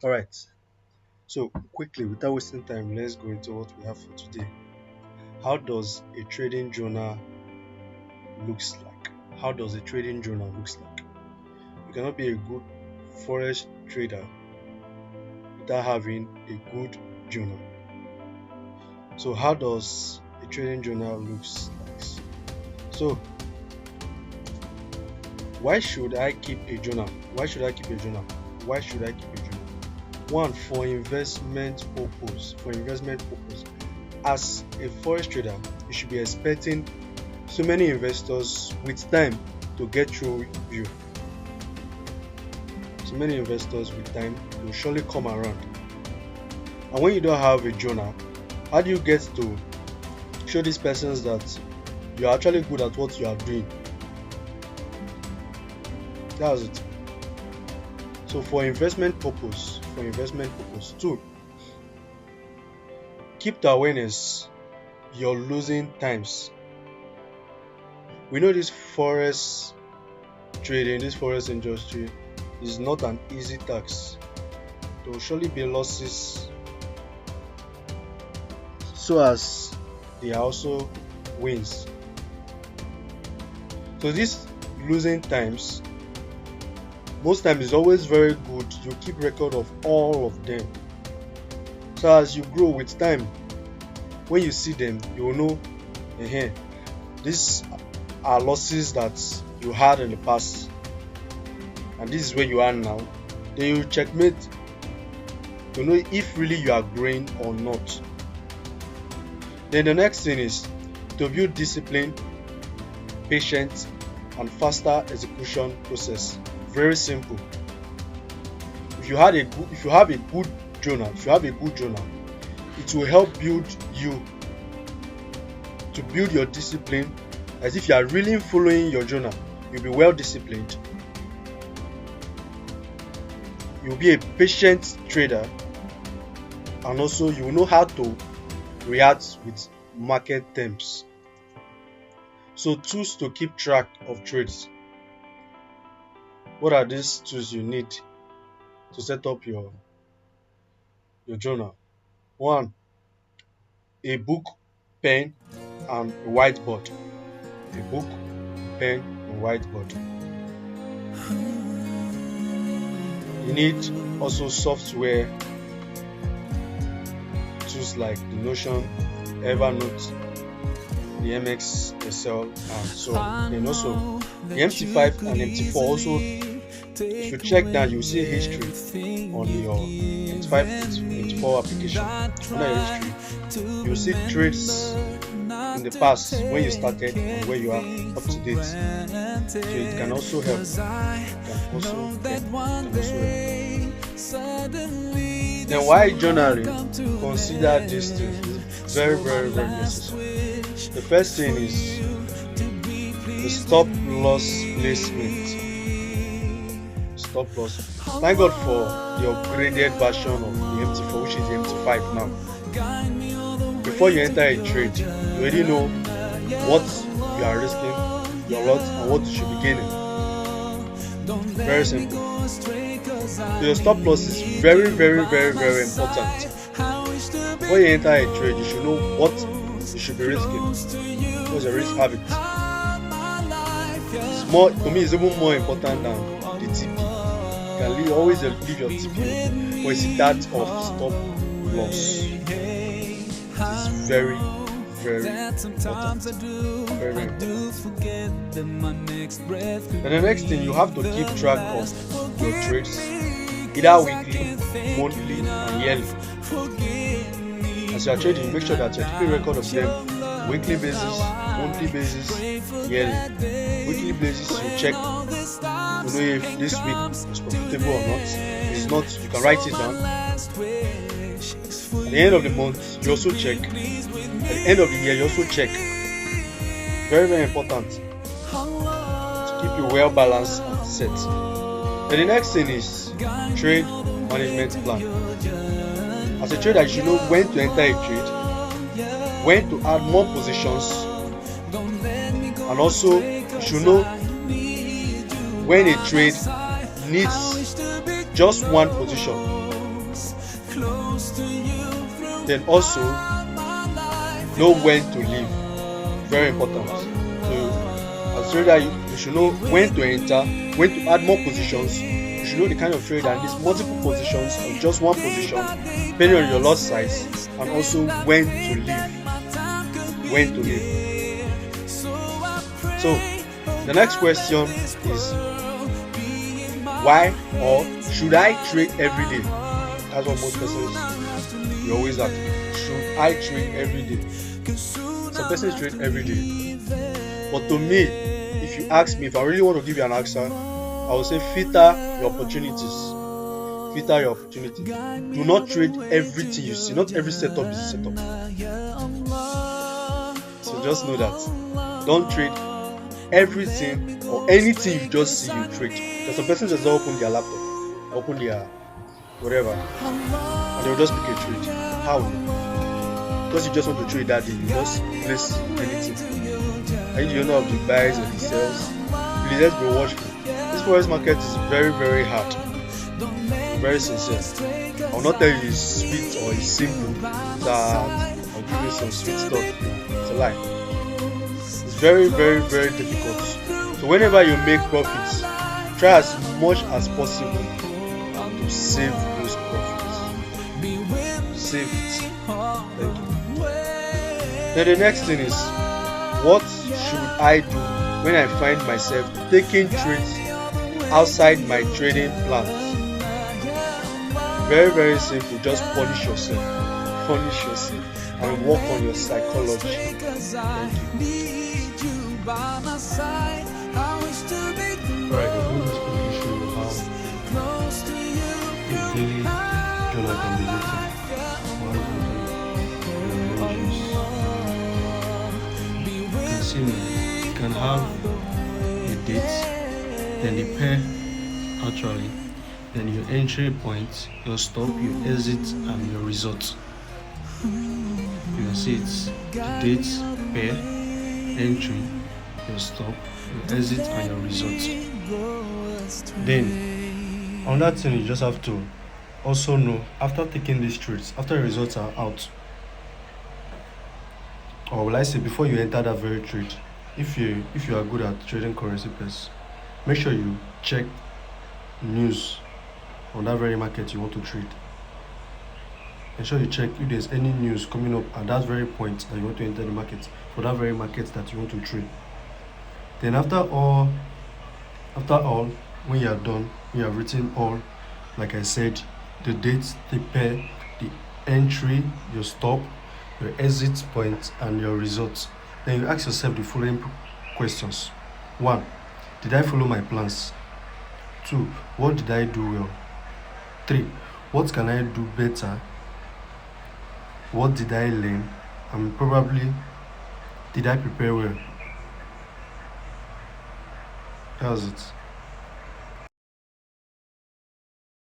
All right. So quickly, without wasting time, let's go into what we have for today. How does a trading journal looks like? How does a trading journal looks like? You cannot be a good forex trader without having a good journal. So how does a trading journal looks like? So why should I keep a journal? Why should I keep a journal? Why should I keep a journal? One, for investment purpose. For investment purpose. As a forex trader, you should be expecting so many investors with time to get through you. So many investors with time will surely come around. And when you don't have a journal, how do you get to show these persons that you are actually good at what you are doing? That's it. So for investment purpose, two, keep the awareness you're losing times. We know this forex trading, this forex industry is not an easy task. There will surely be losses, so as there are also wins. So this losing times, most times it's always very good you keep record of all of them. So as you grow with time, when you see them, you will know, these are losses that you had in the past, and this is where you are now. Then you checkmate to know if really you are growing or not. Then the next thing is to build discipline, patience, and faster execution process. Very simple. If you have a good journal, it will help build you to build your discipline. As if you are really following your journal, you'll be well disciplined. You'll be a patient trader, and also you will know how to react with market terms. So tools to keep track of trades. What are these tools you need to set up your journal? One, a book, pen, and a whiteboard. A book, pen, and whiteboard. You need also software tools like the Notion, Evernote, the MX Excel, and so on. Then also the MT5 and MT4 also. If you check that, you see history on your MT5 MT4 application. Under your history, you see trades in the past when you started and where you are up to date. So it can also help. Then why journaling? Consider these things. Very, very, very necessary. The first thing is the stop loss placement. Stop loss. Thank God for the upgraded version of the MT4, which is the MT5 now. Before you enter a trade, you already know what you are risking, your lot, and what you should be gaining. Very simple. So your stop loss is very, very, very, very important. Before you enter a trade, you should know what you should be risking. What's your risk habit? It's more, to me, it's even more important than the TP. You can always leave your TP, but it's that of stop loss. It's very, very important. Very, very important. And the next thing, you have to keep track of your trades, either weekly, monthly, and yearly. As you are trading, make sure that you are keeping record of them weekly basis, monthly basis, yearly. Weekly basis, you check to know if this week is profitable or not. If it's not, you can write it down. At the end of the month, you also check. At the end of the year, you also check. Very, very important to keep you well balanced and set. And the next thing is trade management plan. As a trader, you should know when to enter a trade, when to add more positions, and also you should know when a trade needs just one position Then also know when to leave. Very important. So as a trader, you should know when to enter, when to add more positions. You should know the kind of trade and these multiple positions or just one position, depending on your lot size, and also when to leave. When to leave. So the next question is why or should I trade every day? That's what most persons you always ask. Should I trade every day? Some persons trade every day. But to me, if you ask me, if I really want to give you an answer, I will say filter your opportunities. Filter your opportunity. Do not trade everything you see. Not every setup is a setup. So just know that. Don't trade everything or anything you just see you trade. Because some persons just open their laptop, open their whatever, and they'll just pick a trade. How? Because you just want to trade that day, you just place anything. And you don't know of the buys and the sells. Please let's be watchful. This forex market is very, very hard. Very sincere. I'll not tell you it's sweet or it's simple. That I'll give you some sweet stuff. It's a lie. It's very, very, very difficult. So whenever you make profits, try as much as possible to save those profits. Save it. Thank you. Then the next thing is, what should I do when I find myself taking trades outside my trading plans? Very, very simple. Just punish yourself. Punish yourself and work on your psychology. Thank you. Alright, I'm going to quickly show you how a daily journal can be written. You can see now, you can have the dates, then the pair actually, then your entry point, your stop, your exit, and your result. You can see it's the dates, pair, entry, your stop, your exit, and your result. Then on that thing, you just have to also know after taking these trades, after the results are out, or will I say before you enter that very trade, if you are good at trading currency pairs, make sure you check news on that very market you want to trade. Ensure you check if there's any news coming up at that very point that you want to enter the market, for that very market that you want to trade. Then after all, when you are done, you have written all, like I said, the dates, the pair, the entry, your stop, your exit point, and your results. Then you ask yourself the following questions. 1. Did I follow my plans? 2. What did I do well? 3. What can I do better? What did I learn? And probably, did I prepare well? That was it.